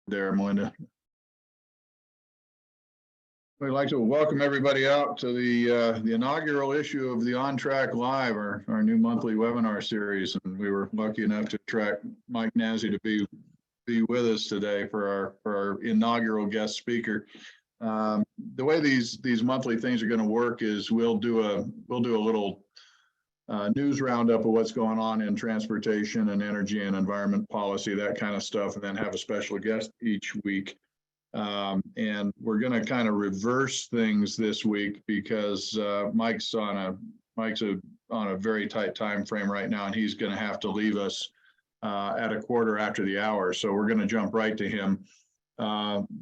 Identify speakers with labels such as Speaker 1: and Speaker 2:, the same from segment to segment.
Speaker 1: there, Melinda. We'd like to welcome everybody out to the inaugural issue of the On Track Live, our new monthly webinar series. And we were lucky enough to attract Mike Nazy to be with us today for our inaugural guest speaker. The way these monthly things are going to work is we'll do a little news roundup of what's going on in transportation and energy and environment policy, that kind of stuff, and then have a special guest each week. And we're going to kind of reverse things this week because Mike's on a very tight time frame right now, and he's going to have to leave us at a quarter after the hour. So we're going to jump right to him.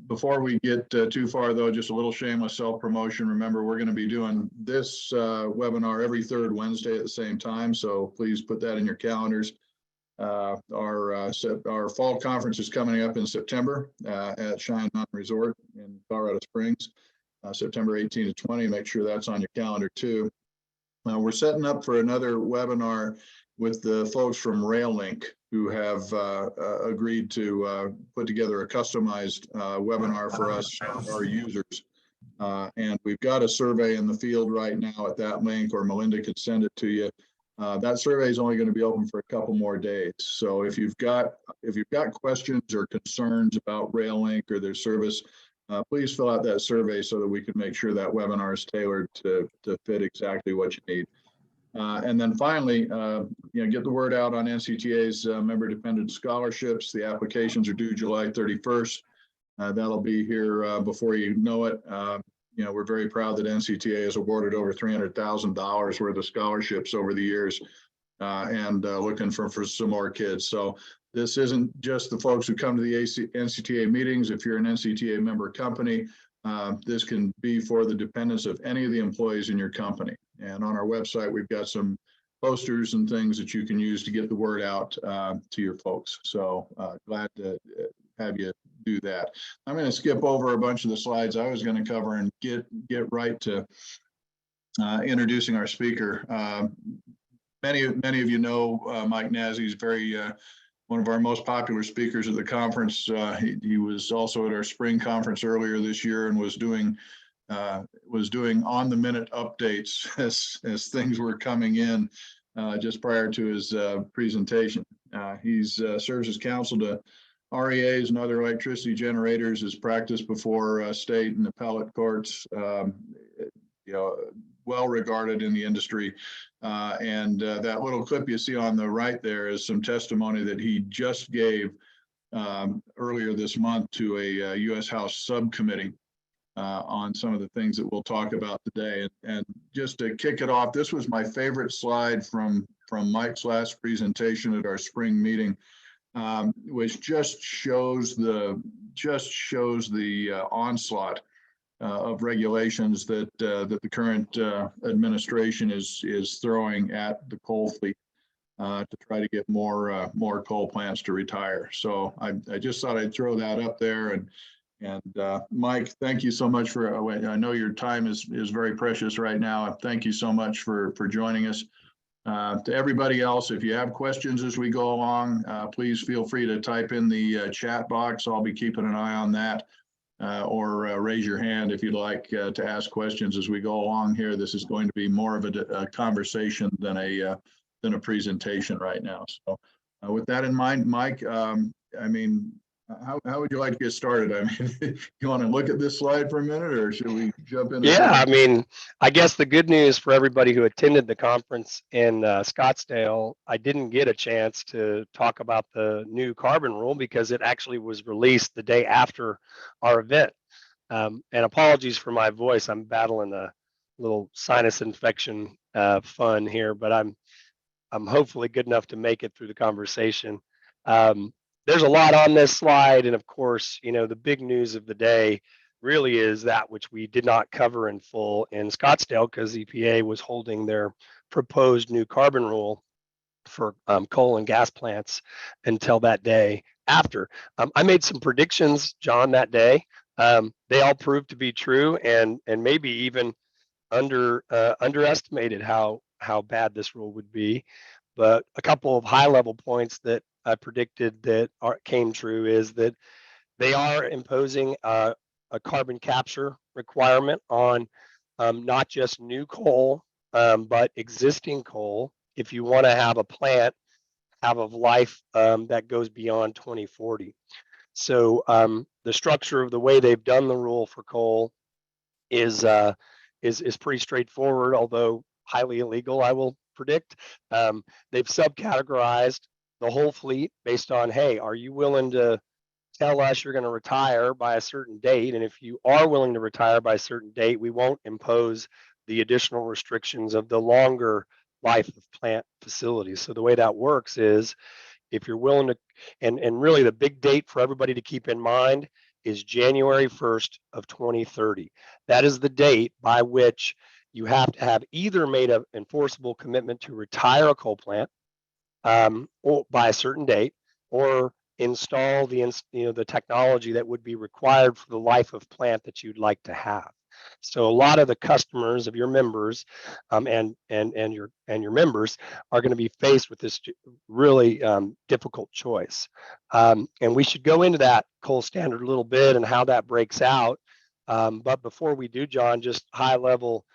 Speaker 1: Before we get too far, though, just a little shameless self-promotion. Remember, we're going to be doing this webinar every third Wednesday at the same time, so please put that in your calendars. Our fall conference is coming up in September at Cheyenne Mountain Resort in Colorado Springs, September 18 to 20. Make sure that's on your calendar too. We're setting up for another webinar with the folks from RailLink, who have agreed to put together a customized webinar for us, our users. And we've got a survey in the field right now at that link, or Melinda could send it to you. That survey is only going to be open for a couple more days. So if you've got questions or concerns about RailLink or their service, please fill out that survey so that we can make sure that webinar is tailored to fit exactly what you need. And then finally, get the word out on NCTA's member-dependent scholarships. The applications are due July 31st. That'll be here before you know it. We're very proud that NCTA has awarded over $300,000 worth of scholarships over the years, and looking for some more kids. So this isn't just the folks who come to the NCTA meetings. If you're an NCTA member company, this can be for the dependents of any of the employees in your company. And on our website, we've got some posters and things that you can use to get the word out to your folks. So glad to have you do that. I'm going to skip over a bunch of the slides I was going to cover and get right to introducing our speaker. Many of you know Mike Nazy is very one of our most popular speakers at the conference. He was also at our spring conference earlier this year and was doing on-the-minute updates as things were coming in just prior to his presentation. He's serves as counsel to REAs and other electricity generators, has practiced before state and appellate courts, well regarded in the industry. And that little clip you see on the right there is some testimony that he just gave earlier this month to a U.S. House subcommittee on some of the things that we'll talk about today. And just to kick it off, this was my favorite slide from Mike's last presentation at our spring meeting, which just shows the onslaught of regulations that the current administration is throwing at the coal fleet to try to get more coal plants to retire. So I just thought I'd throw that up there. And Mike, thank you so much for, I know your time is very precious right now. Thank you so much for joining us. To everybody else, if you have questions as we go along, please feel free to type in the chat box. I'll be keeping an eye on that, or raise your hand if you'd like to ask questions as we go along here. This is going to be more of a conversation than a presentation right now. So with that in mind, Mike, how would you like to get started? I mean, you want to look at this slide for a minute, or should we jump in?
Speaker 2: Yeah, I guess the good news for everybody who attended the conference in Scottsdale, I didn't get a chance to talk about the new carbon rule because it actually was released the day after our event. And apologies for my voice. I'm battling a little sinus infection fun here, but I'm hopefully good enough to make it through the conversation. There's a lot on this slide, and of course, the big news of the day really is that which we did not cover in full in Scottsdale because EPA was holding their proposed new carbon rule for coal and gas plants until that day after. I made some predictions, John, that day. They all proved to be true, and maybe even underestimated how bad this rule would be. But a couple of high-level points that I predicted that came true is that They are imposing a carbon capture requirement on not just new coal, but existing coal. If you want to have a plant have a life that goes beyond 2040. So the structure of the way they've done the rule for coal is pretty straightforward, although highly illegal, I will predict. They've subcategorized the whole fleet based on, hey, are you willing to tell us you're going to retire by a certain date? And if you are willing to retire by a certain date, we won't impose the additional restrictions of the longer life of plant facilities. So the way that works is if you're willing to, and really the big date for everybody to keep in mind is January 1st of 2030. That is the date by which you have to have either made an enforceable commitment to retire a coal plant or by a certain date, or install the technology that would be required for the life of plant that you'd like to have. So a lot of the customers of your members and your members are going to be faced with this really difficult choice. And we should go into that coal standard a little bit and how that breaks out. But before we do, John, just high level,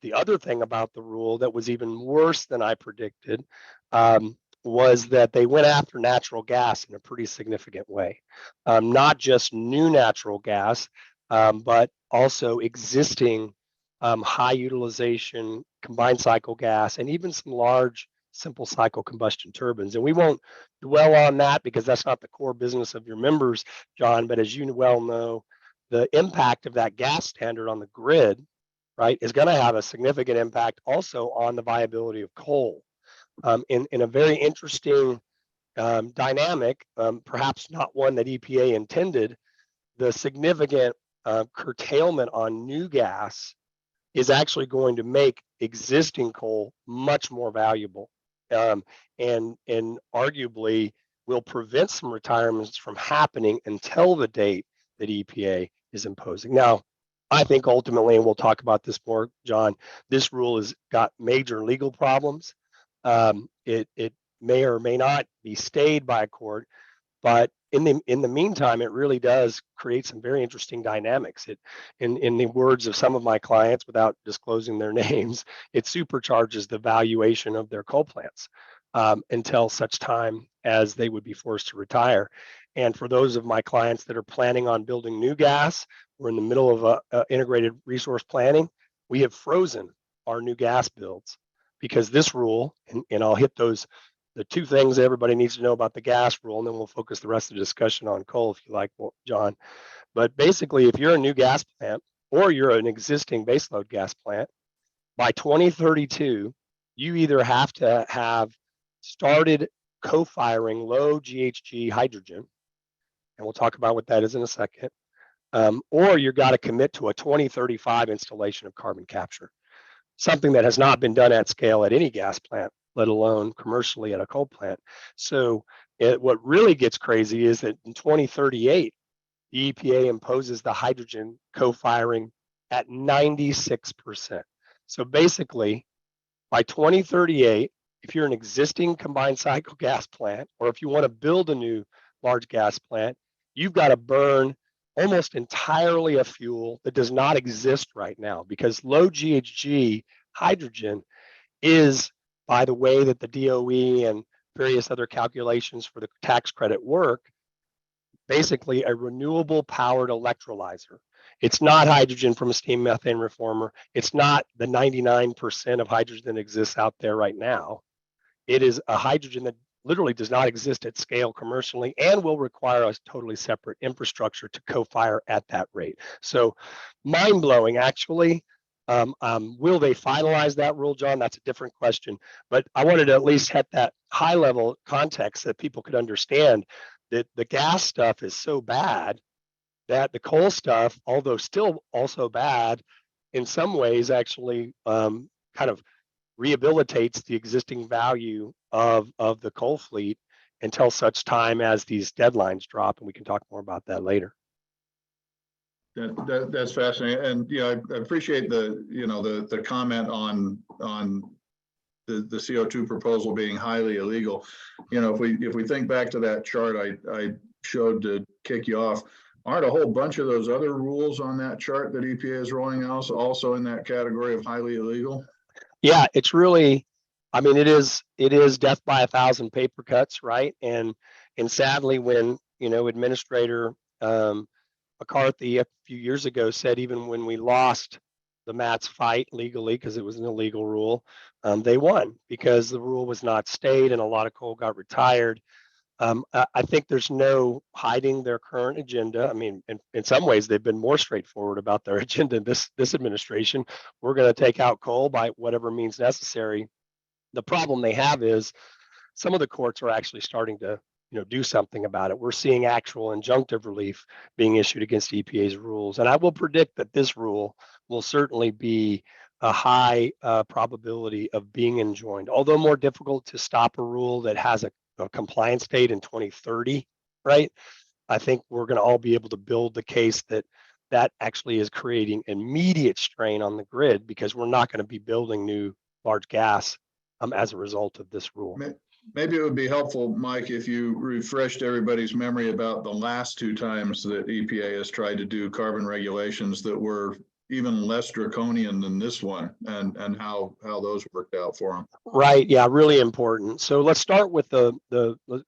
Speaker 2: the other thing about the rule that was even worse than I predicted was that they went after natural gas in a pretty significant way. Not just new natural gas, but also existing high utilization combined cycle gas and even some large simple cycle combustion turbines. And we won't dwell on that because that's not the core business of your members, John, but as you well know, the impact of that gas standard on the grid, right, is going to have a significant impact also on the viability of coal. In a very interesting dynamic, perhaps not one that EPA intended, the significant curtailment on new gas is actually going to make existing coal much more valuable, and arguably will prevent some retirements from happening until the date that EPA is imposing. Now, I think ultimately, and we'll talk about this more, John, this rule has got major legal problems. It may or may not be stayed by a court, but in the meantime, it really does create some very interesting dynamics. In the words of some of my clients, without disclosing their names, it supercharges the valuation of their coal plants until such time as they would be forced to retire. And for those of my clients that are planning on building new gas, we're in the middle of a integrated resource planning. We have frozen our new gas builds because this rule, and I'll hit those, the two things everybody needs to know about the gas rule, and then we'll focus the rest of the discussion on coal if you like, John. But basically, if you're a new gas plant or you're an existing baseload gas plant, by 2032, you either have to have started co-firing low GHG hydrogen, and we'll talk about what that is in a second, or you've got to commit to a 2035 installation of carbon capture, something that has not been done at scale at any gas plant, let alone commercially at a coal plant. So what really gets crazy is that in 2038, the EPA imposes the hydrogen co-firing at 96%. So basically, by 2038, if you're an existing combined cycle gas plant, or if you want to build a new large gas plant, you've got to burn almost entirely a fuel that does not exist right now, because low GHG hydrogen is, by the way that the DOE and various other calculations for the tax credit work, basically a renewable powered electrolyzer. It's not hydrogen from a steam methane reformer. It's not the 99% of hydrogen that exists out there right now. It is a hydrogen that literally does not exist at scale commercially and will require a totally separate infrastructure to co-fire at that rate. So mind-blowing, actually. Will they finalize that rule, John? That's a different question. But I wanted to at least hit that high-level context that people could understand that the gas stuff is so bad that the coal stuff, although still also bad, in some ways actually kind of rehabilitates the existing value of the coal fleet until such time as these deadlines drop, and we can talk more about that later.
Speaker 1: That's fascinating, and I appreciate the comment on the CO2 proposal being highly illegal. If we think back to that chart I showed to kick you off, Aren't a whole bunch of those other rules on that chart that EPA is rolling out also in that category of highly illegal?
Speaker 2: Yeah, it's really, I mean, it is death by 1,000 paper cuts, right? And sadly, when Administrator McCarthy a few years ago said even when we lost the MATS fight legally because it was an illegal rule, they won because the rule was not stayed and a lot of coal got retired. I think there's no hiding their current agenda. I mean, in some ways, they've been more straightforward about their agenda. This administration, we're going to take out coal by whatever means necessary. The problem they have is some of the courts are actually starting to do something about it. We're seeing actual injunctive relief being issued against EPA's rules, and I will predict that this rule will certainly be a high probability of being enjoined, although more difficult to stop a rule that has a compliance date in 2030, right? I think we're going to all be able to build the case that that actually is creating immediate strain on the grid because we're not going to be building new large gas as a result of this rule.
Speaker 1: Maybe it would be helpful, Mike, if you refreshed everybody's memory about the last two times that EPA has tried to do carbon regulations that were even less draconian than this one, and how those worked out for them.
Speaker 2: Right. Yeah. Really important. So let's start with the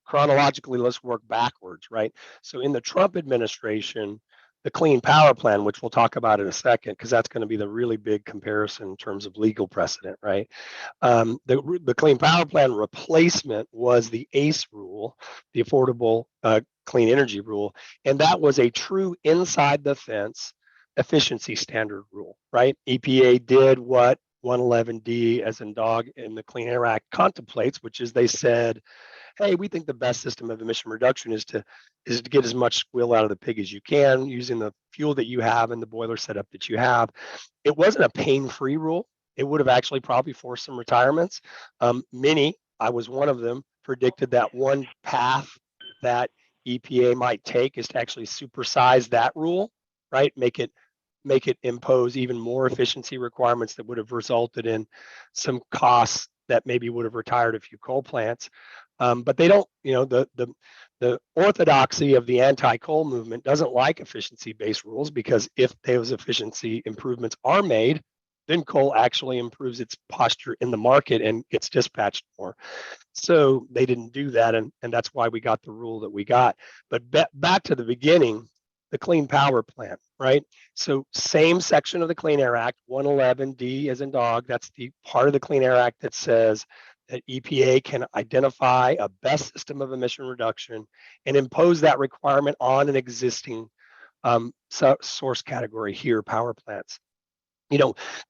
Speaker 2: chronologically. Let's work backwards. Right. So in the Trump administration, the Clean Power Plan, which we'll talk about in a second, because that's going to be the really big comparison in terms of legal precedent. Right. The Clean Power Plan replacement was the ACE rule, the Affordable Clean Energy Rule, and that was a true inside the fence efficiency standard rule. Right. EPA did what 111D as in dog in the Clean Air Act contemplates, which is they said, hey, we think the best system of emission reduction is to get as much squeal out of the pig as you can using the fuel that you have and the boiler setup that you have. It wasn't a pain-free rule. It would have actually probably forced some retirements. Many, I was one of them, predicted that one path that EPA might take is to actually supersize that rule, right? Make it impose even more efficiency requirements that would have resulted in some costs that maybe would have retired a few coal plants. But they don't, the orthodoxy of the anti-coal movement doesn't like efficiency-based rules because if those efficiency improvements are made, then coal actually improves its posture in the market and gets dispatched more. So they didn't do that, and that's why we got the rule that we got. But back to the beginning, the Clean Power Plan, right? So same section of the Clean Air Act, 111D as in dog, that's the part of the Clean Air Act that says that EPA can identify a best system of emission reduction and impose that requirement on an existing source category here, power plants.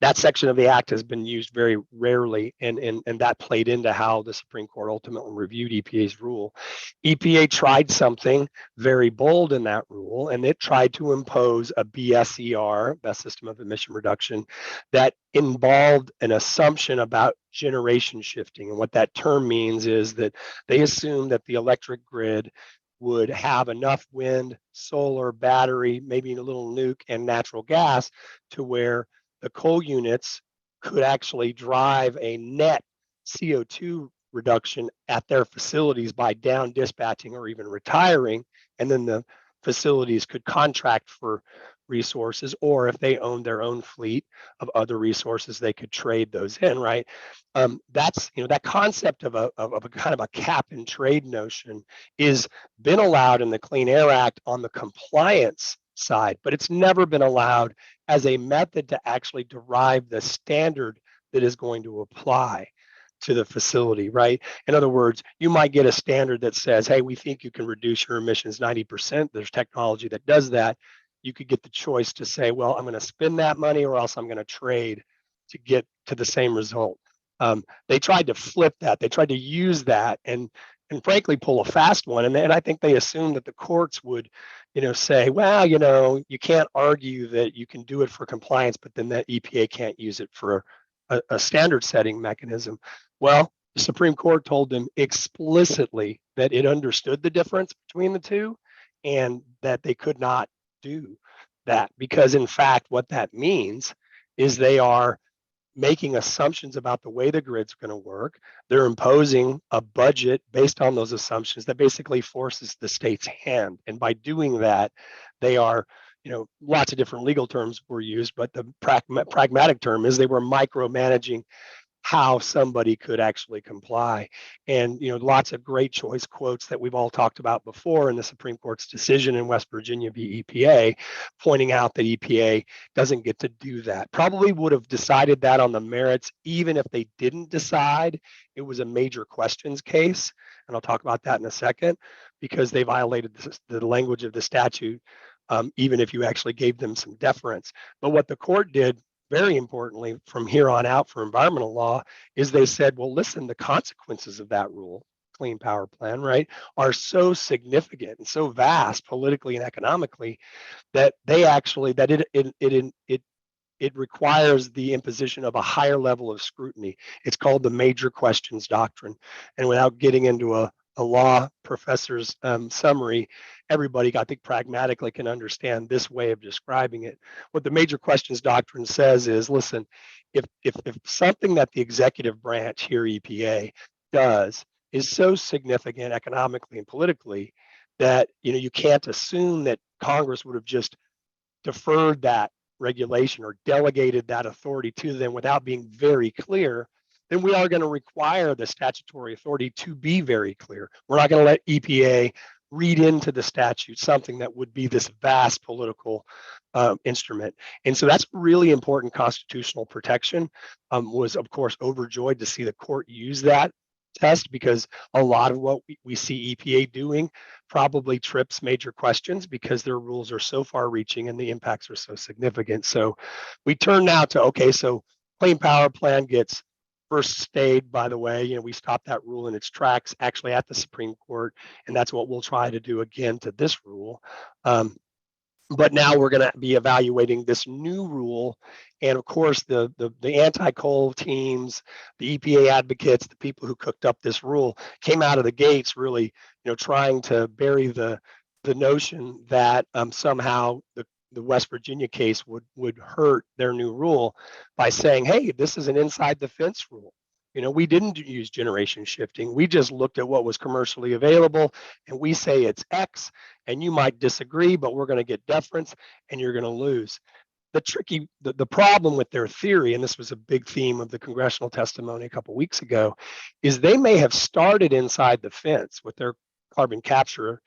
Speaker 2: That section of the act has been used very rarely, and that played into how the Supreme Court ultimately reviewed EPA's rule. EPA tried something very bold in that rule, and it tried to impose a BSER, best system of emission reduction, that involved an assumption about generation shifting. And what that term means is that they assume that the electric grid would have enough wind, solar, battery, maybe a little nuke, and natural gas to where the coal units could actually drive a net CO2 reduction at their facilities by down dispatching or even retiring. And then the facilities could contract for resources, or if they owned their own fleet of other resources, they could trade those in, right? That's, that concept of a kind of a cap and trade notion is been allowed in the Clean Air Act on the compliance side, but it's never been allowed as a method to actually derive the standard that is going to apply to the facility, right? In other words, you might get a standard that says, hey, we think you can reduce your emissions 90%. There's technology that does that. You could get the choice to say, well, I'm going to spend that money or else I'm going to trade to get to the same result. They tried to flip that. They tried to use that and frankly pull a fast one. And I think they assumed that the courts would, say, well, you can't argue that you can do it for compliance, but then that EPA can't use it for a standard setting mechanism. Well, the Supreme Court told them explicitly that it understood the difference between the two and that they could not do that because in fact, what that means is they are making assumptions about the way the grid's going to work. They're imposing a budget based on those assumptions that basically forces the state's hand. And by doing that, they are, lots of different legal terms were used, but the pragmatic term is they were micromanaging how somebody could actually comply. And lots of great choice quotes that we've all talked about before in the Supreme Court's decision in West Virginia v. EPA, pointing out that EPA doesn't get to do that. Probably would have decided that on the merits, even if they didn't decide it was a major questions case. And I'll talk about that in a second, because they violated the language of the statute, even if you actually gave them some deference. But what the court did, very importantly, from here on out for environmental law, is they said, well, listen, the consequences of that rule, Clean Power Plan, right, are so significant and so vast politically and economically that it requires the imposition of a higher level of scrutiny. It's called the major questions doctrine. And without getting into a law professor's summary, everybody, I think, pragmatically can understand this way of describing it. What the major questions doctrine says is, listen, if something that the executive branch here, EPA, does is so significant economically and politically that you can't assume that Congress would have just deferred that regulation or delegated that authority to them without being very clear, then we are going to require the statutory authority to be very clear. We're not going to let EPA read into the statute something that would be this vast political instrument. And so that's really important constitutional protection. Was, of course, overjoyed to see the court use that test, because a lot of what we see EPA doing probably trips major questions because their rules are so far reaching and the impacts are so significant. So we turn now to, okay, so Clean Power Plan gets first stayed, by the way. We stopped that rule in its tracks actually at the Supreme Court, and that's what we'll try to do again to this rule. But now we're going to be evaluating this new rule. And of course, the anti-coal teams, the EPA advocates, the people who cooked up this rule came out of the gates really, trying to bury the notion that somehow the West Virginia case would hurt their new rule by saying, hey, this is an inside the fence rule. We didn't use generation shifting. We just looked at what was commercially available, and we say it's X, and you might disagree, but we're going to get deference, and you're going to lose. The problem with their theory, and this was a big theme of the congressional testimony a couple of weeks ago, is they may have started inside the fence with their carbon capture,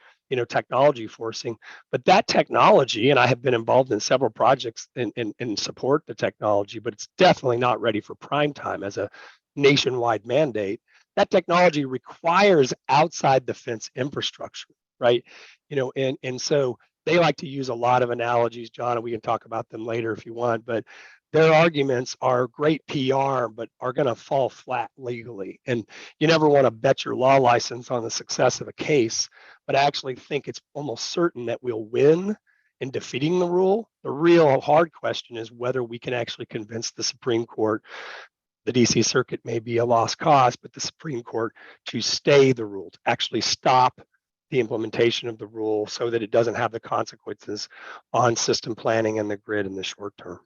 Speaker 2: technology forcing, but that technology, and I have been involved in several projects and support the technology, but it's definitely not ready for prime time as a nationwide mandate. That technology requires outside the fence infrastructure, right? And so they like to use a lot of analogies, John, and we can talk about them later if you want, but their arguments are great PR, but are going to fall flat legally. And you never want to bet your law license on the success of a case, but I actually think it's almost certain that we'll win in defeating the rule. The real hard question is whether we can actually convince the Supreme Court. The DC Circuit may be a lost cause, but the Supreme Court to stay the rule, to actually stop the implementation of the rule so that it doesn't have the consequences on system planning and the grid in the short term.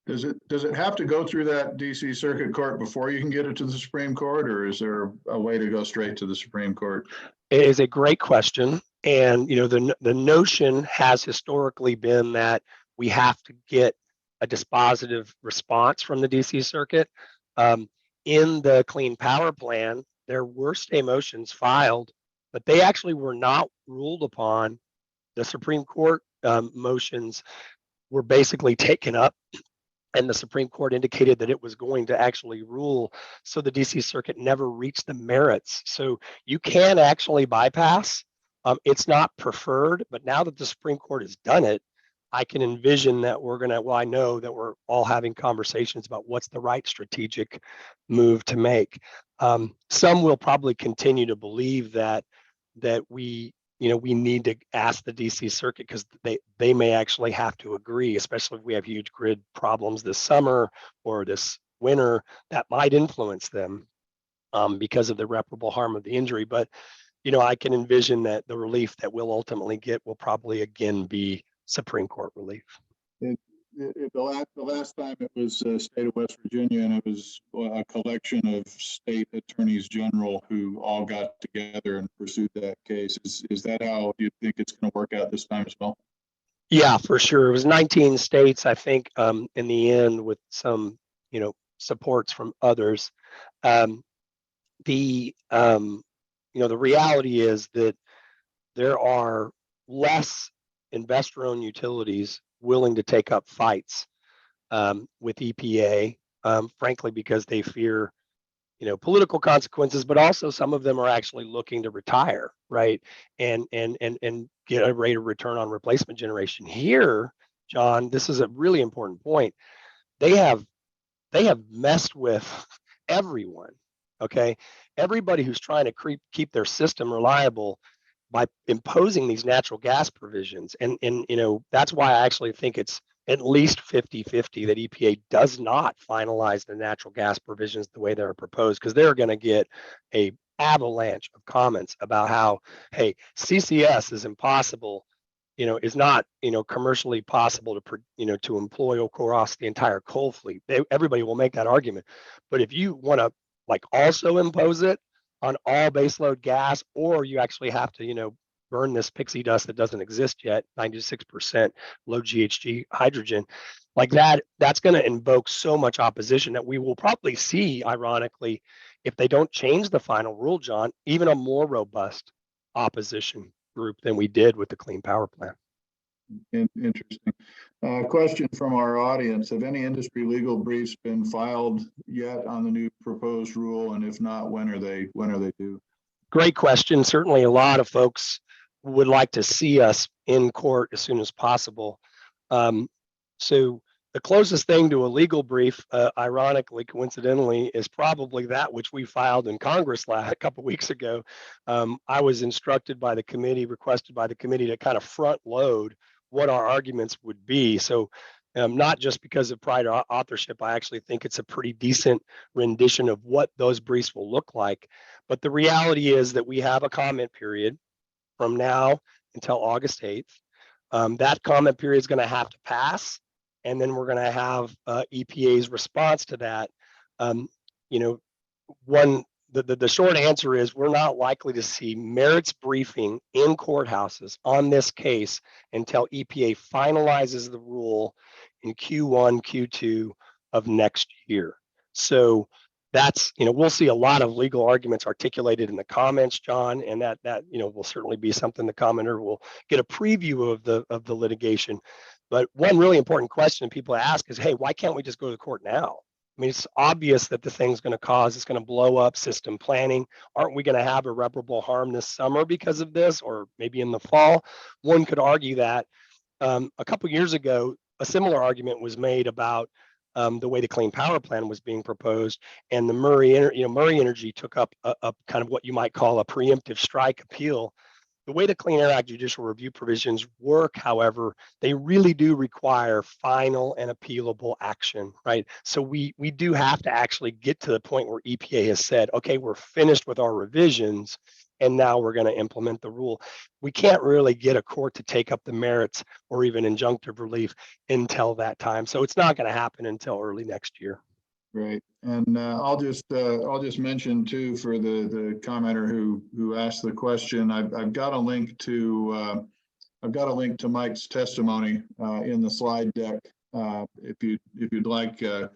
Speaker 1: Does it have to go through that DC Circuit Court before you can get it to the Supreme Court, or is there a way to go straight to the Supreme Court?
Speaker 2: It is a great question. And the notion has historically been that we have to get a dispositive response from the DC Circuit. In the Clean Power Plan, there were stay motions filed, but they actually were not ruled upon. The Supreme Court motions were basically taken up, and the Supreme Court indicated that it was going to actually rule. So the DC Circuit never reached the merits. So you can actually bypass. It's not preferred, but now that the Supreme Court has done it, I can envision that I know that we're all having conversations about what's the right strategic move to make. Some will probably continue to believe that we need to ask the DC Circuit because they may actually have to agree, especially if we have huge grid problems this summer or this winter that might influence them because of the irreparable harm of the injury. But, I can envision that the relief that we'll ultimately get will probably again be Supreme Court relief.
Speaker 1: the last time it was state of West Virginia, and it was a collection of state attorneys general who all got together and pursued that case. Is that how you think it's going to work out this time as well?
Speaker 2: Yeah, for sure. It was 19 states, I think, in the end, with some, supports from others. The reality is that there are less investor-owned utilities willing to take up fights with EPA, frankly, because they fear, political consequences, but also some of them are actually looking to retire, right? And get a rate of return on replacement generation. Here, John, this is a really important point. They have messed with everyone. Okay. Everybody who's trying to keep their system reliable by imposing these natural gas provisions. And that's why I actually think it's at least 50-50 that EPA does not finalize the natural gas provisions the way they're proposed, because they're going to get a avalanche of comments about how, hey, CCS is impossible, is not, commercially possible to employ across the entire coal fleet. Everybody will make that argument. But if you want to also impose it on all baseload gas, or you actually have to, burn this pixie dust that doesn't exist yet, 96% low GHG hydrogen, that's going to invoke so much opposition that we will probably see, ironically, if they don't change the final rule, John, even a more robust opposition group than we did with the Clean Power Plan.
Speaker 1: Interesting. Question from our audience: have any industry legal briefs been filed yet on the new proposed rule? And if not, when are they due? Great
Speaker 2: question. Certainly a lot of folks would like to see us in court as soon as possible. So the closest thing to a legal brief, ironically, coincidentally, is probably that which we filed in Congress a couple of weeks ago. I was requested by the committee to kind of front load what our arguments would be. So not just because of pride of authorship, I actually think it's a pretty decent rendition of what those briefs will look like. But the reality is that we have a comment period from now until August 8th. That comment period is going to have to pass, and then we're going to have EPA's response to that. The short answer is we're not likely to see merits briefing in courthouses on this case until EPA finalizes the rule in Q1, Q2 of next year. So that's, we'll see a lot of legal arguments articulated in the comments, John, and that will certainly be something the commenter will get a preview of the litigation. But one really important question people ask is, hey, why can't we just go to the court now? I mean, it's obvious that the thing's going to blow up system planning. Aren't we going to have irreparable harm this summer because of this, or maybe in the fall? One could argue that. A couple of years ago, a similar argument was made about the way the Clean Power Plan was being proposed, and the Murray Energy took up a kind of what you might call a preemptive strike appeal. The way the Clean Air Act judicial review provisions work, however, they really do require final and appealable action, right? So we do have to actually get to the point where EPA has said, okay, we're finished with our revisions, and now we're going to implement the rule. We can't really get a court to take up the merits or even injunctive relief until that time. So it's not going to happen until early next year.
Speaker 1: Great. And I'll just mention too, for the commenter who asked the question, I've got a link to Mike's testimony in the slide deck. If you'd like a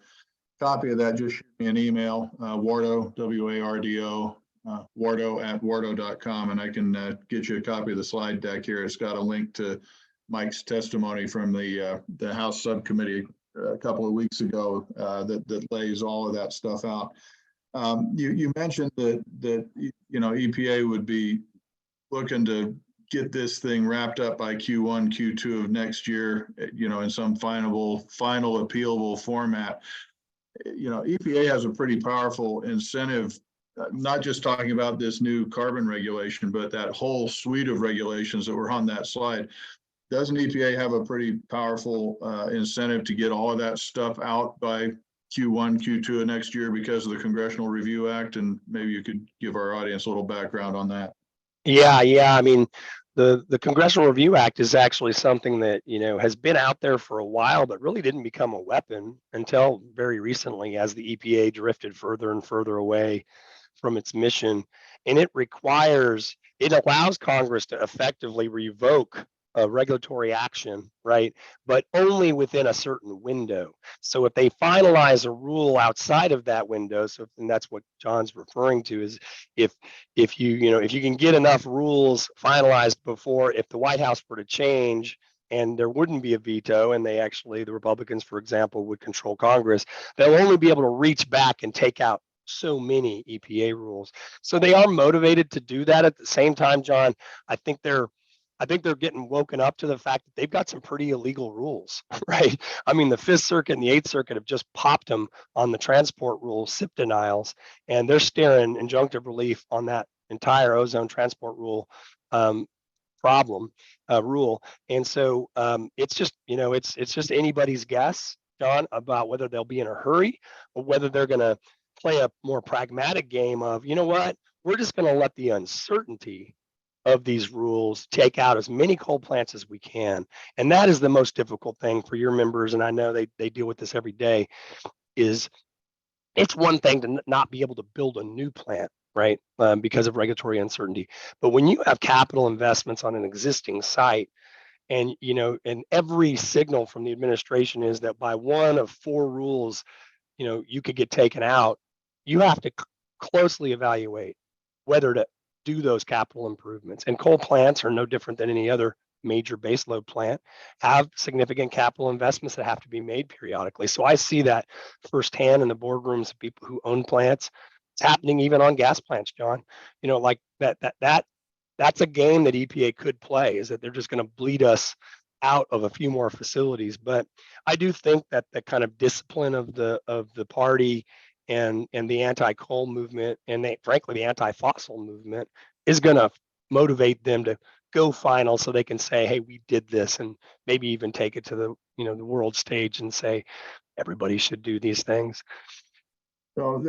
Speaker 1: copy of that, just shoot me an email, Wardo, WARDO, wardo@wardo.com, and I can get you a copy of the slide deck here. It's got a link to Mike's testimony from the House subcommittee a couple of weeks ago that lays all of that stuff out. You mentioned that EPA would be looking to get this thing wrapped up by Q1, Q2 of next year, in some final appealable format. EPA has a pretty powerful incentive, not just talking about this new carbon regulation, but that whole suite of regulations that were on that slide. Doesn't EPA have a pretty powerful incentive to get all of that stuff out by Q1, Q2 of next year because of the Congressional Review Act? And maybe you could give our audience a little background on that.
Speaker 2: Yeah. I mean, the Congressional Review Act is actually something that, has been out there for a while, but really didn't become a weapon until very recently as the EPA drifted further and further away from its mission. And it allows Congress to effectively revoke a regulatory action, right? But only within a certain window. So if they finalize a rule outside of that window, and that's what John's referring to, is if if you can get enough rules finalized before, if the White House were to change and there wouldn't be a veto, and the Republicans, for example, would control Congress, they'll only be able to reach back and take out so many EPA rules. So they are motivated to do that. At the same time, John, I think they're getting woken up to the fact that they've got some pretty illegal rules, right? I mean, the Fifth Circuit and the Eighth Circuit have just popped them on the transport rules, SIP denials, and they're staring injunctive relief on that entire ozone transport rule rule. And so it's just, it's just anybody's guess, John, about whether they'll be in a hurry or whether they're going to play a more pragmatic game of, what, we're just going to let the uncertainty of these rules take out as many coal plants as we can. And that is the most difficult thing for your members. And I know they deal with this every day. Is it's one thing to not be able to build a new plant, right? Because of regulatory uncertainty. But when you have capital investments on an existing site, and and every signal from the administration is that by one of four rules, you could get taken out, you have to closely evaluate whether to do those capital improvements. And coal plants are no different than any other major baseload plant, have significant capital investments that have to be made periodically. So I see that firsthand in the boardrooms of people who own plants. It's happening even on gas plants, John. Like that's a game that EPA could play, is that they're just going to bleed us out of a few more facilities. But I do think that the kind of discipline of the party and the anti-coal movement, and frankly the anti-fossil movement, is going to motivate them to go final, so they can say, hey, we did this, and maybe even take it to the world stage and say everybody should do these things.
Speaker 1: So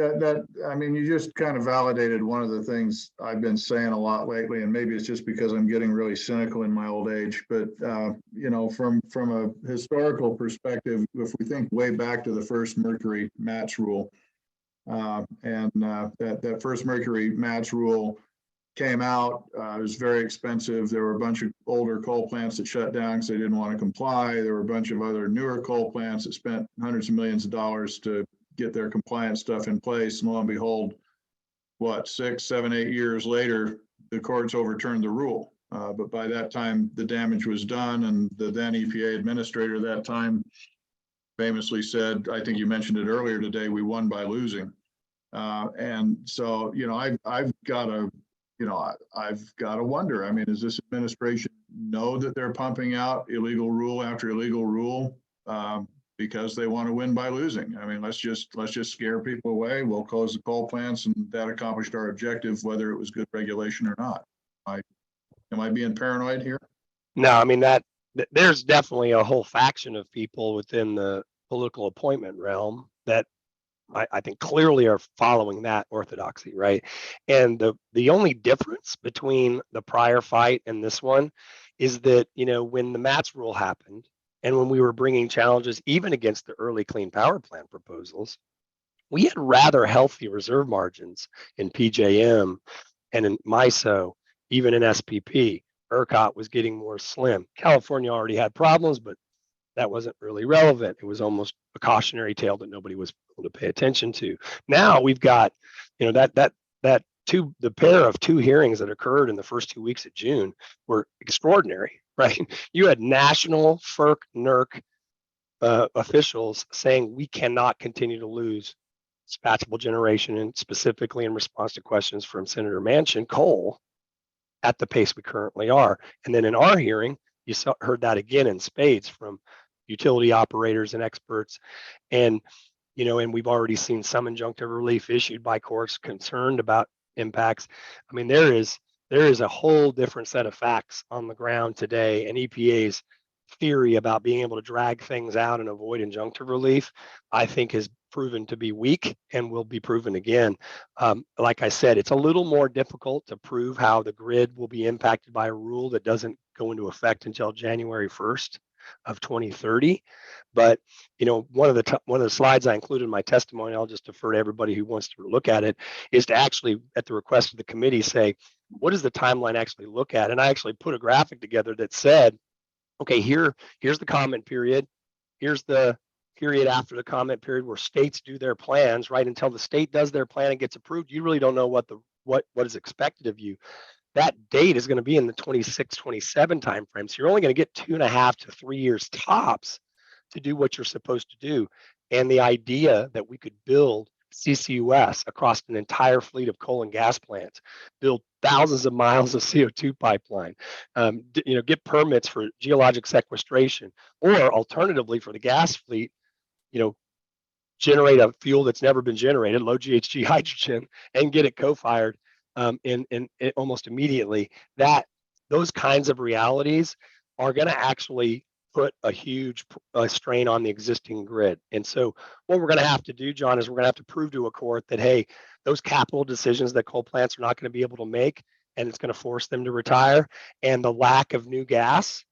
Speaker 1: I mean, you just kind of validated one of the things I've been saying a lot lately, and maybe it's just because I'm getting really cynical in my old age. But from a historical perspective, if we think way back to the first Mercury MATS rule, that first Mercury MATS rule came out, it was very expensive. There were a bunch of older coal plants that shut down because they didn't want to comply. There were a bunch of other newer coal plants that spent hundreds of millions of dollars to get their compliance stuff in place. And lo and behold, 6, 7, 8 years later, the courts overturned the rule. But by that time, the damage was done. And the then EPA administrator at that time famously said, I think you mentioned it earlier today, we won by losing. And so, I've got to wonder, I mean, does this administration know that they're pumping out illegal rule after illegal rule because they want to win by losing? I mean, let's just scare people away. We'll close the coal plants, and that accomplished our objective, whether it was good regulation or not. Am I being paranoid here?
Speaker 2: No, I mean, there's definitely a whole faction of people within the political appointment realm that I think clearly are following that orthodoxy, right? And the only difference between the prior fight and this one is that, when the MATS rule happened, and when we were bringing challenges even against the early Clean Power Plan proposals, we had rather healthy reserve margins in PJM and in MISO, even in SPP. ERCOT was getting more slim. California already had problems, but that wasn't really relevant. It was almost a cautionary tale that nobody was able to pay attention to. Now we've got, the pair of two hearings that occurred in the first 2 weeks of June were extraordinary, right? You had national FERC, NERC officials saying we cannot continue to lose dispatchable generation, and specifically in response to questions from Senator Manchin, coal at the pace we currently are. And then in our hearing, you heard that again in spades from utility operators and experts. And and we've already seen some injunctive relief issued by courts concerned about impacts. I mean, there is a whole different set of facts on the ground today, and EPA's theory about being able to drag things out and avoid injunctive relief, I think, has proven to be weak and will be proven again. Like I said, it's a little more difficult to prove how the grid will be impacted by a rule that doesn't go into effect until January 1st of 2030. But one of the slides I included in my testimony, I'll just defer to everybody who wants to look at it, is to actually, at the request of the committee, say, what does the timeline actually look at? And I actually put a graphic together that said, okay, here's the comment period. Here's the period after the comment period where states do their plans, right? Until the state does their plan and gets approved, you really don't know what is expected of you. That date is going to be in the 26, 27 timeframe. So you're only going to get 2.5 to 3 years tops to do what you're supposed to do. And the idea that we could build CCUS across an entire fleet of coal and gas plants, build thousands of miles of CO2 pipeline, get permits for geologic sequestration, or alternatively for the gas fleet, generate a fuel that's never been generated, low GHG hydrogen, and get it co-fired in almost immediately. Those kinds of realities are going to actually put a huge strain on the existing grid. And so what we're going to have to do, John, is we're going to have to prove to a court that, hey, those capital decisions that coal plants are not going to be able to make, and it's going to force them to retire, and the lack of new gas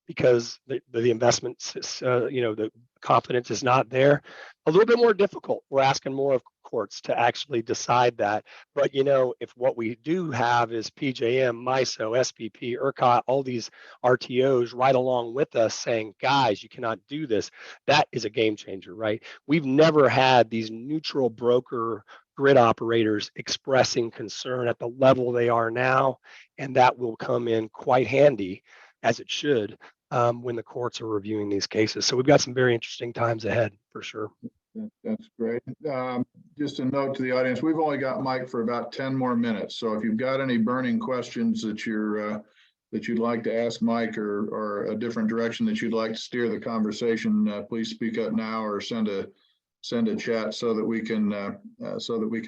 Speaker 2: because the investment, the confidence is not there. A little bit more difficult. We're asking more of courts to actually decide that. But if what we do have is PJM, MISO, SPP, ERCOT, all these RTOs right along with us saying, guys, you cannot do this, that is a game changer, right? We've never had these neutral broker grid operators expressing concern at the level they are now, and that will come in quite handy, as it should, when the courts are reviewing these cases. So we've got some very interesting times ahead for sure.
Speaker 1: That's great. Just a note to the audience, we've only got Mike for about 10 more minutes. So if you've got any burning questions that you'd like to ask Mike, or a different direction that you'd like to steer the conversation, please speak up now or send a chat so that we can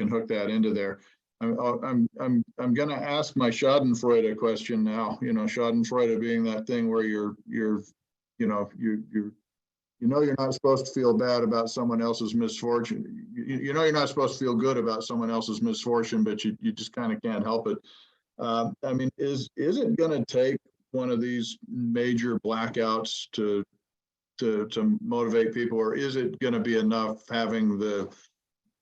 Speaker 1: hook that into there. I'm going to ask my Schadenfreude question now. Schadenfreude being that thing where you're not supposed to feel bad about someone else's misfortune. You're not supposed to feel good about someone else's misfortune, but you just kind of can't help it. Is it going to take one of these major blackouts to motivate people, or is it going to be enough having the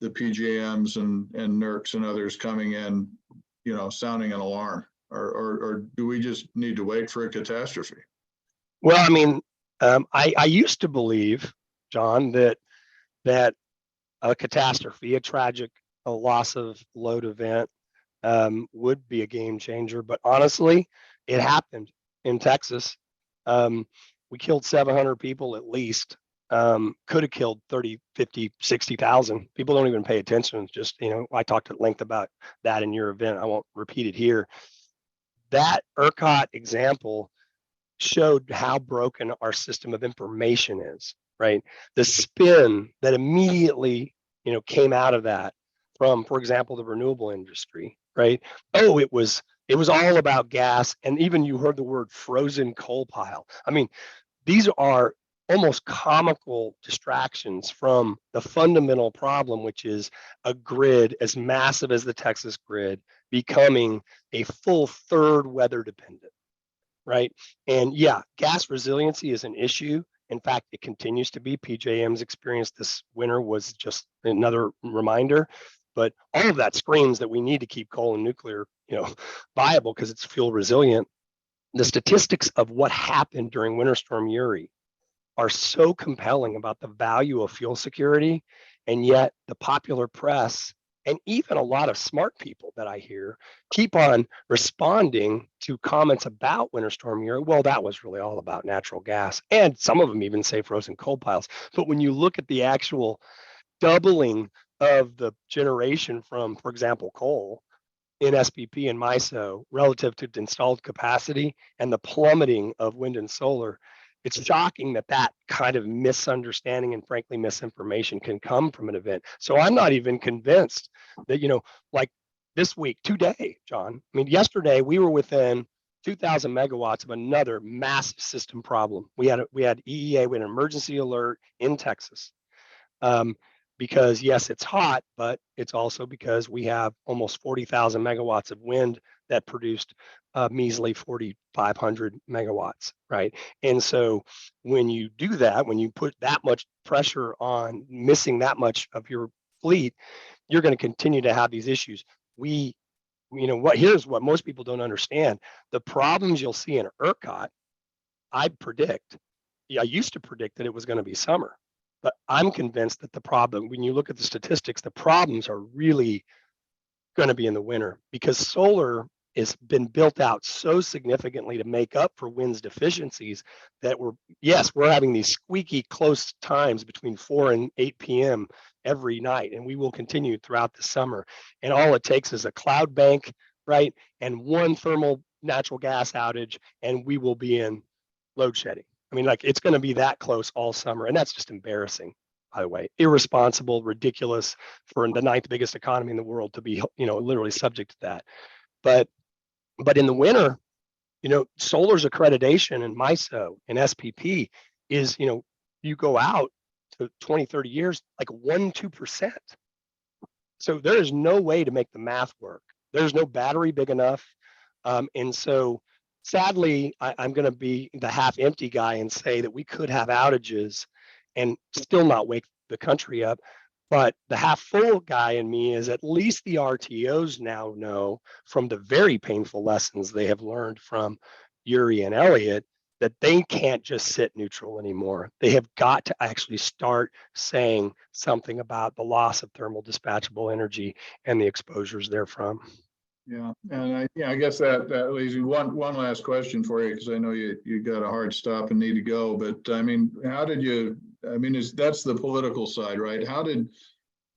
Speaker 1: PJMs and NERCs and others coming in, sounding an alarm, or do we just need to wait for a catastrophe?
Speaker 2: Well, I used to believe, John, that a catastrophe, a loss of load event, would be a game changer. But honestly, it happened in Texas. We killed 700 people at least. Could have killed 30, 50, 60,000. People don't even pay attention. Just, I talked at length about that in your event. I won't repeat it here. That ERCOT example showed how broken our system of information is, right? The spin that immediately, came out of that from, for example, the renewable industry, right? Oh, it was all about gas. And even you heard the word frozen coal pile. These are almost comical distractions from the fundamental problem, which is a grid as massive as the Texas grid becoming a full third weather dependent, right? And yeah, gas resiliency is an issue. In fact, it continues to be. PJM's experience this winter was just another reminder. But all of that screams that we need to keep coal and nuclear, viable because it's fuel resilient. The statistics of what happened during Winter Storm Uri are so compelling about the value of fuel security, and yet the popular press and even a lot of smart people that I hear keep on responding to comments about Winter Storm Uri. Well, that was really all about natural gas, and some of them even say frozen coal piles. But when you look at the actual doubling of the generation from, for example, coal in SPP and MISO relative to installed capacity, and the plummeting of wind and solar, it's shocking that kind of misunderstanding and frankly misinformation can come from an event. So I'm not even convinced that, like this week, today, John, yesterday we were within 2,000 megawatts of another massive system problem. We had EEA, we had an emergency alert in Texas. because yes, it's hot, but it's also because we have almost 40,000 megawatts of wind that produced a measly 4,500 megawatts, right? And so when you do that, when you put that much pressure on missing that much of your fleet, you're going to continue to have these issues. Here's what most people don't understand. The problems you'll see in ERCOT, I used to predict that it was going to be summer, but I'm convinced that the problem, when you look at the statistics, the problems are really going to be in the winter, because solar has been built out so significantly to make up for wind's deficiencies that we're having these squeaky close times between 4 and 8 p.m. every night, and we will continue throughout the summer. And all it takes is a cloud bank, right, and one thermal natural gas outage, and we will be in load shedding. I mean, like, it's going to be that close all summer, and that's just embarrassing, by the way. Irresponsible, ridiculous for the 9th biggest economy in the world to be, literally subject to that. But in the winter, solar's accreditation and MISO and SPP is, you go out to 20, 30 years, like 1-2%. So there is no way to make the math work. There's no battery big enough. And so sadly, I'm going to be the half empty guy and say that we could have outages and still not wake the country up. But the half full guy in me is, at least the RTOs now know from the very painful lessons they have learned from Uri and Elliott that they can't just sit neutral anymore. They have got to actually start saying something about the loss of thermal dispatchable energy and the exposures therefrom.
Speaker 1: Yeah, and I guess that leaves me one last question for you, because I know you got a hard stop and need to go. But I mean, that's the political side, right? How did,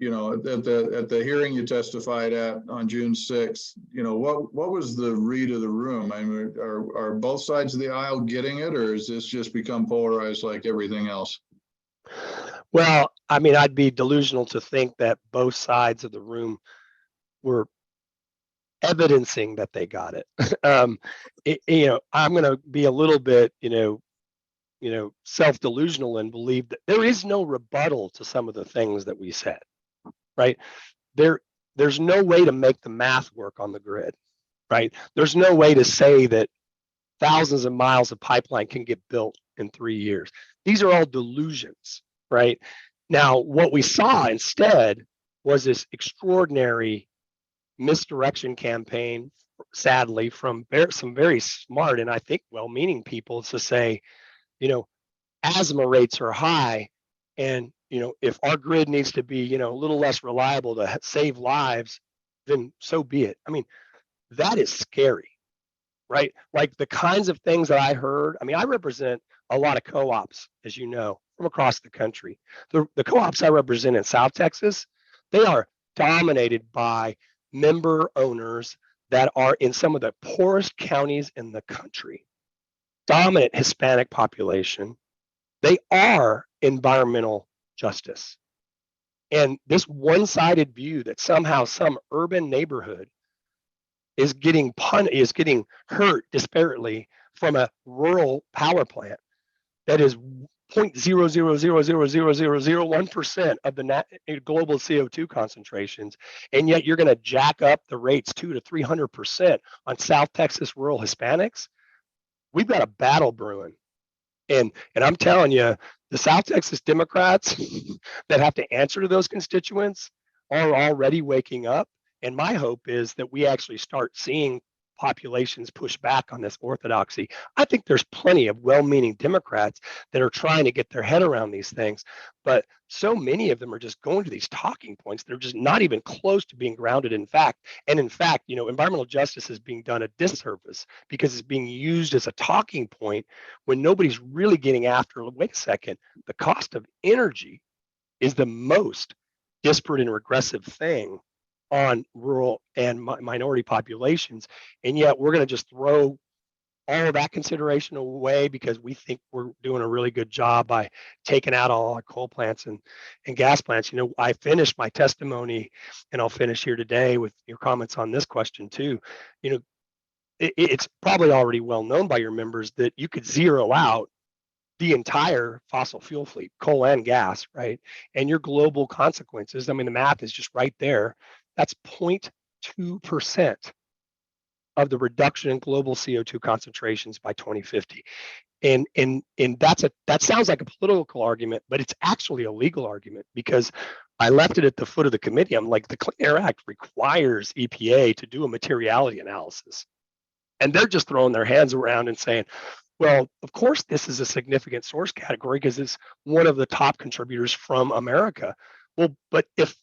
Speaker 1: at the hearing you testified at on June 6th, what was the read of the room? I mean, are both sides of the aisle getting it, or has this just become polarized like everything else?
Speaker 2: Well, I mean, I'd be delusional to think that both sides of the room were evidencing that they got it. I'm going to be a little bit, self-delusional and believe that there is no rebuttal to some of the things that we said, right? There's no way to make the math work on the grid, right? There's no way to say that thousands of miles of pipeline can get built in 3 years. These are all delusions, right? Now, what we saw instead was this extraordinary misdirection campaign, sadly, from some very smart and I think well-meaning people to say, asthma rates are high, and if our grid needs to be a little less reliable to save lives, then so be it. I mean, that is scary, right? Like the kinds of things that I heard. I mean, I represent a lot of co-ops, as you know, from across the country. The co-ops I represent in South Texas, they are dominated by member owners that are in some of the poorest counties in the country. Dominant Hispanic population. They are environmental justice. And this one-sided view that somehow some urban neighborhood is getting hurt disparately from a rural power plant that is 0.0000001% of the global CO2 concentrations, and yet you're going to jack up the rates 200 to 300% on South Texas rural Hispanics. We've got a battle brewing, and I'm telling you, the South Texas Democrats that have to answer to those constituents are already waking up. And my hope is that we actually start seeing populations push back on this orthodoxy. I think there's plenty of well-meaning Democrats that are trying to get their head around these things, but so many of them are just going to these talking points. They're just not even close to being grounded in fact. And in fact, environmental justice is being done a disservice because it's being used as a talking point when nobody's really getting after, wait a second, the cost of energy is the most disparate and regressive thing on rural and minority populations, and yet we're going to just throw all of that consideration away because we think we're doing a really good job by taking out all our coal plants and gas plants. I finished my testimony, and I'll finish here today with your comments on this question too. It's probably already well known by your members that you could zero out the entire fossil fuel fleet, coal and gas, right? And your global consequences, I mean, the math is just right there. That's 0.2% of the reduction in global CO2 concentrations by 2050. And that sounds like a political argument, but it's actually a legal argument, because I left it at the foot of the committee. I'm like, the Clean Air Act requires EPA to do a materiality analysis. And they're just throwing their hands around and saying, well, of course, this is a significant source category because it's one of the top contributors from America. Well, but if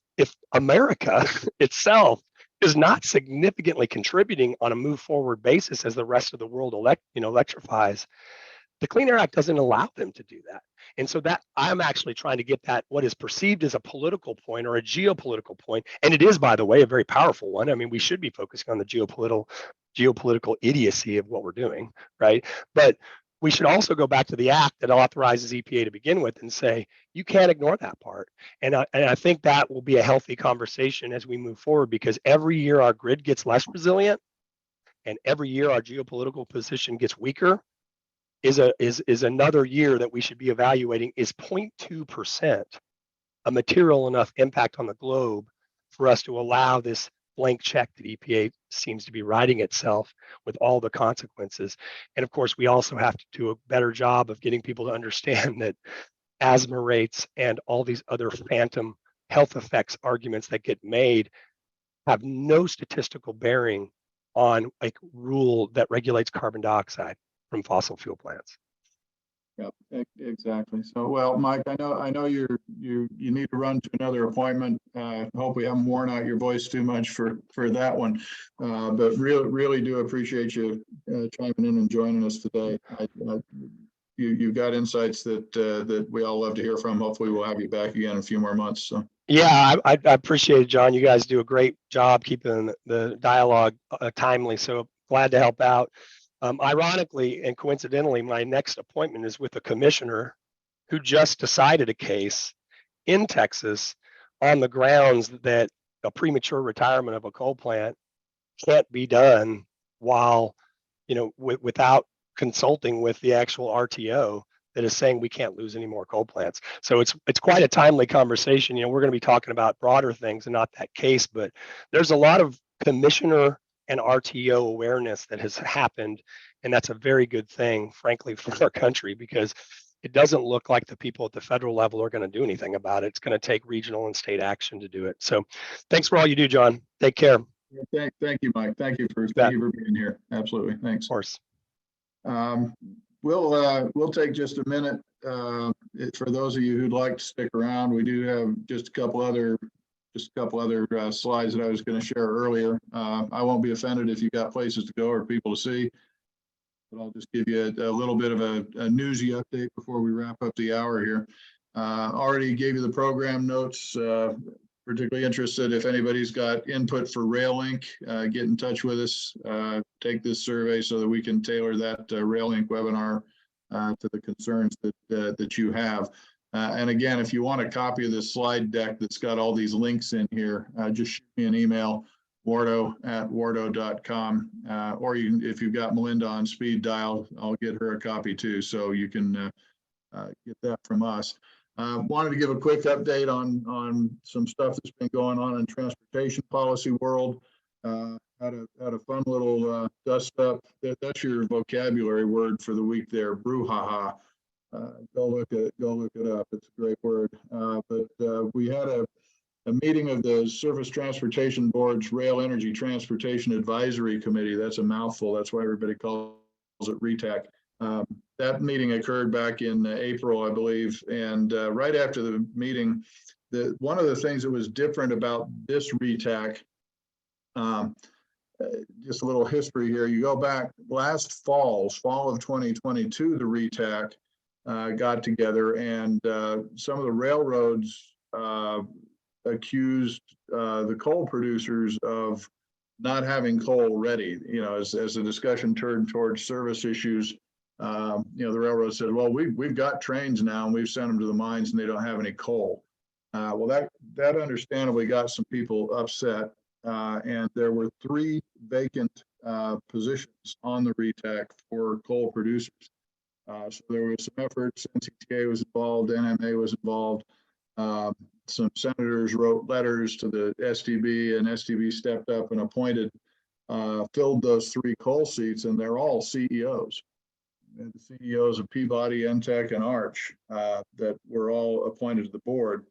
Speaker 2: America itself is not significantly contributing on a move forward basis as the rest of the world electrifies, the Clean Air Act doesn't allow them to do that. And so that I'm actually trying to get that what is perceived as a political point or a geopolitical point, and it is, by the way, a very powerful one. I mean, we should be focusing on the geopolitical idiocy of what we're doing, right? But we should also go back to the act that authorizes EPA to begin with and say, you can't ignore that part. And I think that will be a healthy conversation as we move forward, because every year our grid gets less resilient and every year our geopolitical position gets weaker. Is another year that we should be evaluating, is 0.2% a material enough impact on the globe for us to allow this blank check that EPA seems to be writing itself with all the consequences. And of course, we also have to do a better job of getting people to understand that asthma rates and all these other phantom health effects arguments that get made have no statistical bearing on a rule that regulates carbon dioxide from fossil fuel plants.
Speaker 1: Yep, exactly. So, well, Mike, I know you need to run to another appointment. Hope we haven't worn out your voice too much for that one. But really do appreciate you chiming in and joining us today. You've got insights that we all love to hear from. Hopefully we'll have you back again in a few more months. So.
Speaker 2: Yeah, I appreciate it, John. You guys do a great job keeping the dialogue timely. So glad to help out. Ironically and coincidentally, my next appointment is with a commissioner who just decided a case in Texas on the grounds that a premature retirement of a coal plant can't be done while, without consulting with the actual RTO that is saying we can't lose any more coal plants. So it's quite a timely conversation. We're going to be talking about broader things and not that case, but there's a lot of commissioner and RTO awareness that has happened. And that's a very good thing, frankly, for our country, because it doesn't look like the people at the federal level are going to do anything about it. It's going to take regional and state action to do it. So thanks for all you do, John. Take care.
Speaker 1: Thank you, Mike. Thank you for being here. Absolutely. Thanks.
Speaker 2: Of course.
Speaker 1: We'll take just a minute for those of you who'd like to stick around. We do have just a couple other slides that I was going to share earlier. I won't be offended if you got places to go or people to see, but I'll just give you a little bit of a newsy update before we wrap up the hour here. Already gave you the program notes. Particularly interested if anybody's got input for RailLink, get in touch with us. Take this survey so that we can tailor that RailLink webinar to the concerns that you have. And again, if you want a copy of this slide deck that's got all these links in here, just shoot me an email, wardo@wardo.com, or if you've got Melinda on speed dial, I'll get her a copy too, so you can get that from us. Wanted to give a quick update on some stuff that's been going on in transportation policy world. Had a fun little dust up. That's your vocabulary word for the week there, brouhaha. Go look it up. It's a great word. But we had a meeting of the Surface Transportation Board's Rail Energy Transportation Advisory Committee. That's a mouthful. That's why everybody calls it RETAC. That meeting occurred back in April, I believe. And right after the meeting, one of the things that was different about this RETAC, just a little history here. You go back last fall of 2022, the RETAC got together, and some of the railroads accused the coal producers of not having coal ready. As the discussion turned towards service issues, the railroad said, well, we've got trains now and we've sent them to the mines and they don't have any coal. Well, that understandably got some people upset, and there were 3 vacant positions on the RETAC for coal producers. So there was some efforts. NCTA was involved, NMA was involved. Some senators wrote letters to the STB, and STB stepped up and appointed, filled those 3 coal seats, and they're all CEOs. And the CEOs of Peabody, Entech, and Arch that were all appointed to the board.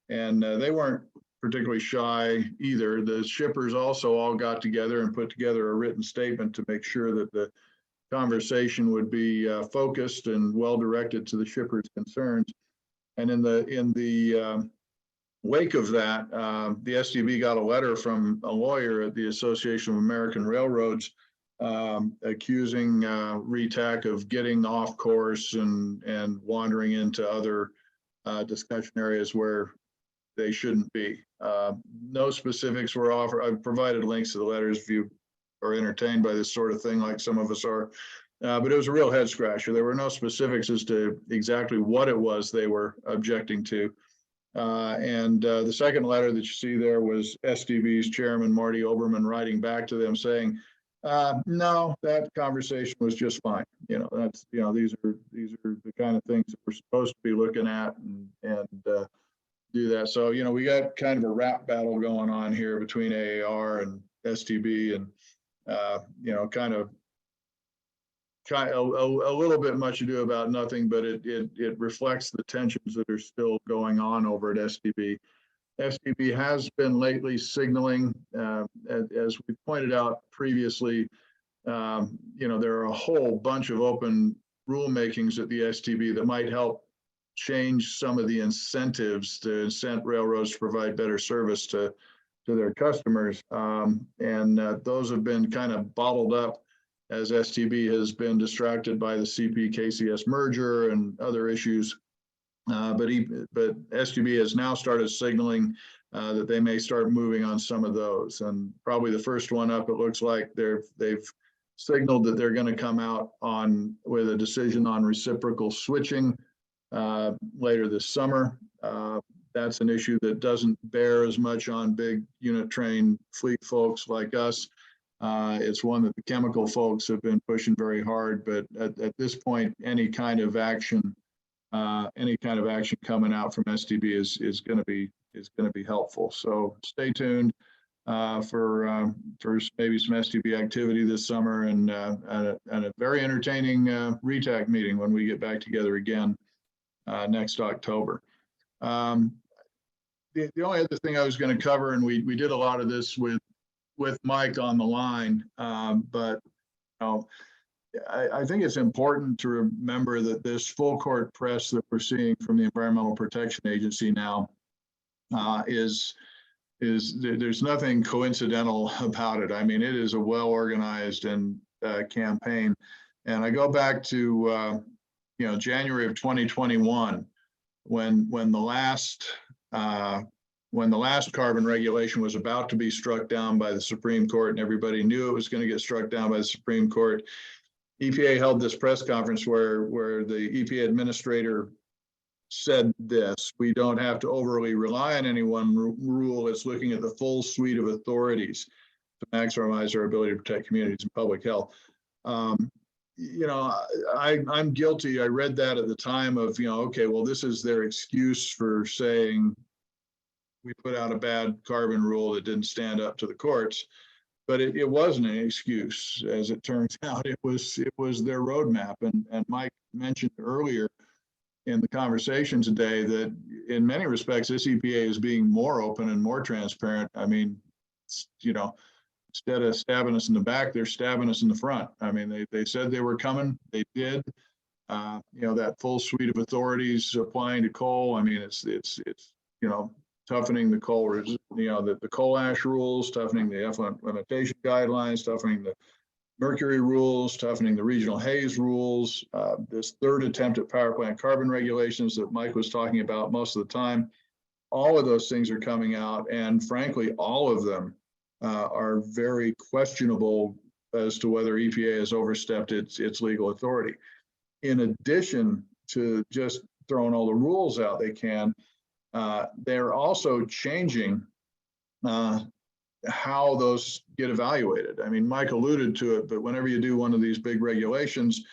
Speaker 1: And they weren't particularly shy either. The shippers also all got together and put together a written statement to make sure that the conversation would be focused and well directed to the shippers' concerns. And in the wake of that, the STB got a letter from a lawyer at the Association of American Railroads accusing RETAC of getting off course and wandering into other discussion areas where they shouldn't be. No specifics were offered. I've provided links to the letters if you are entertained by this sort of thing, like some of us are. But it was a real head scratcher. There were no specifics as to exactly what it was they were objecting to. The second letter that you see there was STB's chairman, Marty Oberman, writing back to them saying, no, that conversation was just fine. That's, these are the kind of things that we're supposed to be looking at and do that. So, we got kind of a rap battle going on here between AAR and STB, and, kind of a little bit much ado about nothing, but it reflects the tensions that are still going on over at STB. STB has been lately signaling, as we pointed out previously, there are a whole bunch of open rulemakings at the STB that might help change some of the incentives to incent railroads to provide better service to their customers. Those have been kind of bottled up as STB has been distracted by the CP-KCS merger and other issues. But STB has now started signaling that they may start moving on some of those. And probably the first one up, it looks like they've signaled that they're going to come out with a decision on reciprocal switching later this summer. That's an issue that doesn't bear as much on big unit train fleet folks like us. It's one that the chemical folks have been pushing very hard, but at this point, any kind of action coming out from STB is going to be helpful. So stay tuned for maybe some STB activity this summer and a very entertaining RETAC meeting when we get back together again next October. The only other thing I was going to cover, and we did a lot of this with Mike on the line, but I think it's important to remember that this full court press that we're seeing from the Environmental Protection Agency now is there's nothing coincidental about it. I mean, it is a well-organized and campaign. And I go back to January of 2021 when the last carbon regulation was about to be struck down by the Supreme Court, and everybody knew it was going to get struck down by the Supreme Court. EPA held this press conference where the EPA administrator said this: we don't have to overly rely on any one rule. It's looking at the full suite of authorities to maximize our ability to protect communities and public health. I'm guilty. I read that at the time of, okay, well, this is their excuse for saying we put out a bad carbon rule that didn't stand up to the courts. But it wasn't an excuse, as it turns out. It was their roadmap. And Mike mentioned earlier in the conversation today that in many respects, this EPA is being more open and more transparent. I mean, instead of stabbing us in the back, they're stabbing us in the front. I mean, they said they were coming. They did. That full suite of authorities applying to coal. I mean, it's toughening the coal, the coal ash rules, toughening the effluent limitation guidelines, toughening the mercury rules, toughening the regional haze rules, this third attempt at power plant carbon regulations that Mike was talking about most of the time. All of those things are coming out, and frankly, all of them are very questionable as to whether EPA has overstepped its legal authority. In addition to just throwing all the rules out they can, they're also changing how those get evaluated. I mean, Mike alluded to it, but whenever you do one of these big regulations,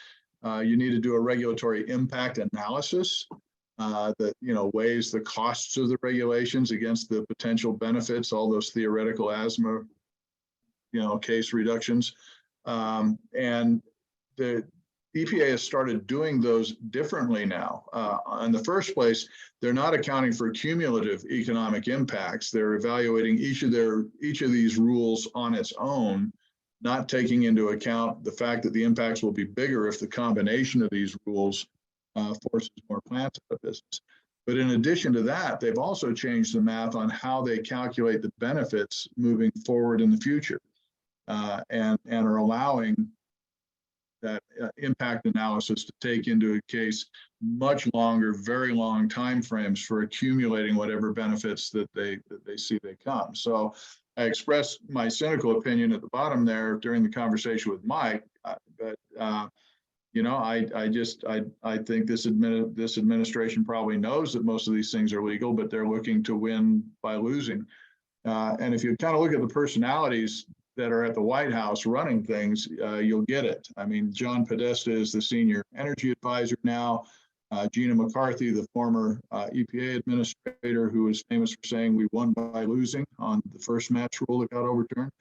Speaker 1: You need to do a regulatory impact analysis that, you know, weighs the costs of the regulations against the potential benefits, all those theoretical asthma, you know, case reductions. And the EPA has started doing those differently now. In the first place, they're not accounting for cumulative economic impacts. They're evaluating each of these rules on its own, not taking into account the fact that the impacts will be bigger if the combination of these rules forces more plants out of business. But in addition to that, they've also changed the math on how they calculate the benefits moving forward in the future, and are allowing that impact analysis to take into a case much longer, very long timeframes for accumulating whatever benefits that they see they come. So I expressed my cynical opinion at the bottom there during the conversation with Mike, but you know, I think this administration probably knows that most of these things are legal, but they're looking to win by losing. And if you kind of look at the personalities that are at the White House running things, you'll get it. I mean, John Podesta is the senior energy advisor now. Gina McCarthy, the former EPA administrator, who is famous for saying we won by losing on the first match rule that got overturned,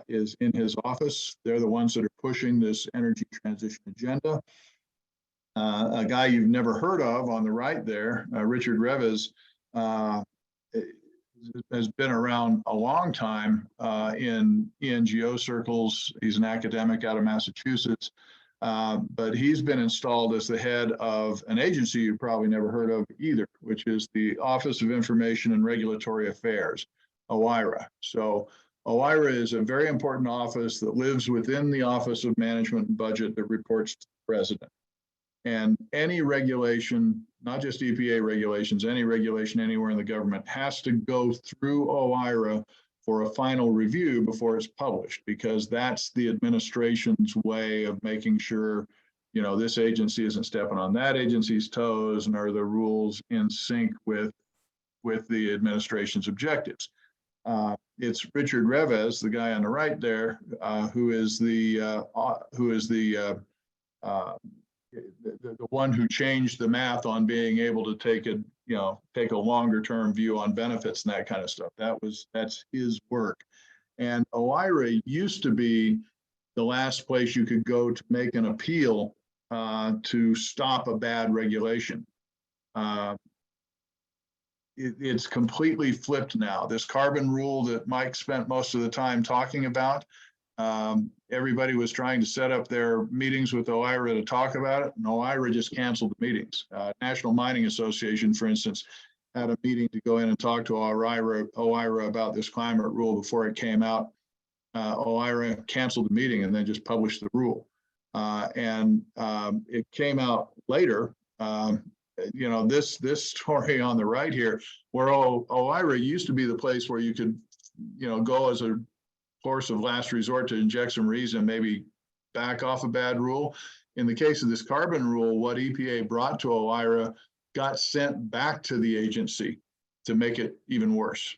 Speaker 1: is in his office. They're the ones that are pushing this energy transition agenda. A guy you've never heard of on the right there, Richard Reves, has been around a long time in ENGO circles. He's an academic out of Massachusetts, but he's been installed as the head of an agency you probably never heard of either, which is the Office of Information and Regulatory Affairs, OIRA. So OIRA is a very important office that lives within the Office of Management and Budget that reports to the president. And any regulation, not just EPA regulations, any regulation anywhere in the government has to go through OIRA for a final review before it's published, because that's the administration's way of making sure, you know, this agency isn't stepping on that agency's toes, and are the rules in sync with the administration's objectives. It's Richard Reves, the guy on the right there, who is the one who changed the math on being able to take a longer term view on benefits and that kind of stuff. That's his work. And OIRA used to be the last place you could go to make an appeal to stop a bad regulation. It's completely flipped now. This carbon rule that Mike spent most of the time talking about, everybody was trying to set up their meetings with OIRA to talk about it, and OIRA just canceled the meetings. National Mining Association, for instance, had a meeting to go in and talk to OIRA about this climate rule before it came out. OIRA canceled the meeting and then just published the rule. It came out later. You know, this story on the right here, where OIRA used to be the place where you could, you know, go as a course of last resort to inject some reason, maybe back off a bad rule. In the case of this carbon rule, what EPA brought to OIRA got sent back to the agency to make it even worse.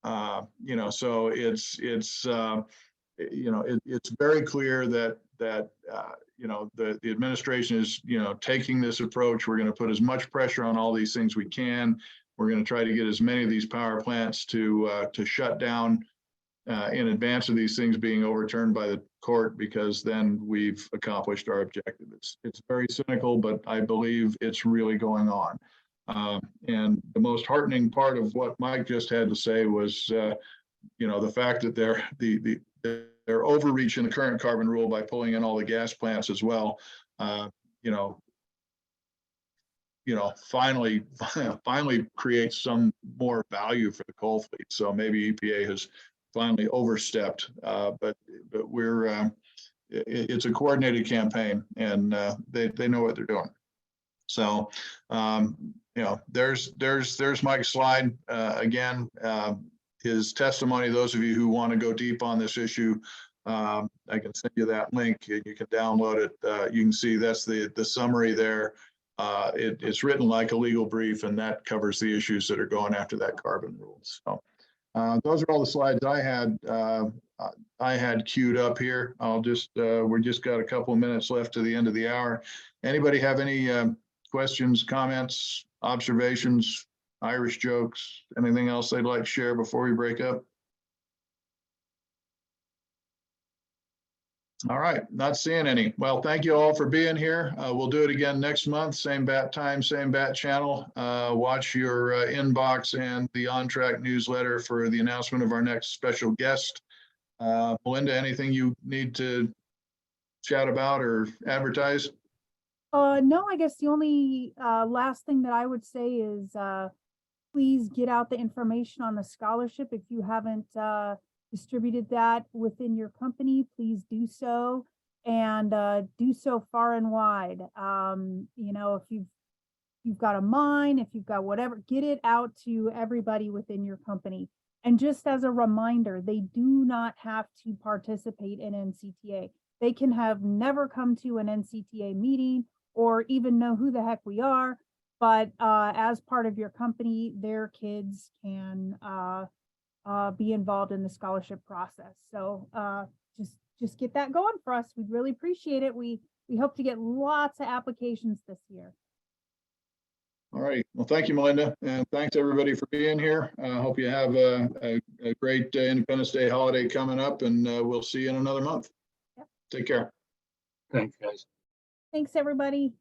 Speaker 1: You know, so it's very clear that you know, the administration is, you know, taking this approach. We're going to put as much pressure on all these things we can. We're going to try to get as many of these power plants to shut down in advance of these things being overturned by the court, because then we've accomplished our objective. It's very cynical, but I believe it's really going on. And the most heartening part of what Mike just had to say was, you know, the fact that they're overreaching the current carbon rule by pulling in all the gas plants as well. Finally creates some more value for the coal fleet. So maybe EPA has finally overstepped, but it's a coordinated campaign, and they know what they're doing. So you know, there's Mike's slide again. His testimony, those of you who want to go deep on this issue, I can send you that link. You can download it. You can see that's the summary there. It's written like a legal brief, and that covers the issues that are going after that carbon rule. So Those are all the slides I had queued up here. I'll just, we just got a couple of minutes left to the end of the hour. Anybody have any questions, comments, observations, Irish jokes, anything else they'd like to share before we break up? All right, not seeing any. Well, thank you all for being here. We'll do it again next month, same bat time, same bat channel. Watch your inbox and the On Track newsletter for the announcement of our next special guest. Melinda, anything you need to chat about or advertise?
Speaker 3: No, I guess the only last thing that I would say is please get out the information on the scholarship. If you haven't distributed that within your company, please do so, and do so far and wide. You know, if you've got a mine, if you've got whatever, get it out to everybody within your company. And just as a reminder, they do not have to participate in NCTA. They can have never come to an NCTA meeting or even know who the heck we are, but as part of your company, their kids can be involved in the scholarship process. So just get that going for us. We'd really appreciate it. We hope to get lots of applications this year.
Speaker 1: All right. Well, thank you, Melinda. And thanks everybody for being here. I hope you have a great Independence Day holiday coming up, and we'll see you in another month.
Speaker 3: Yep.
Speaker 1: Take care.
Speaker 4: Thanks, guys.
Speaker 3: Thanks, everybody.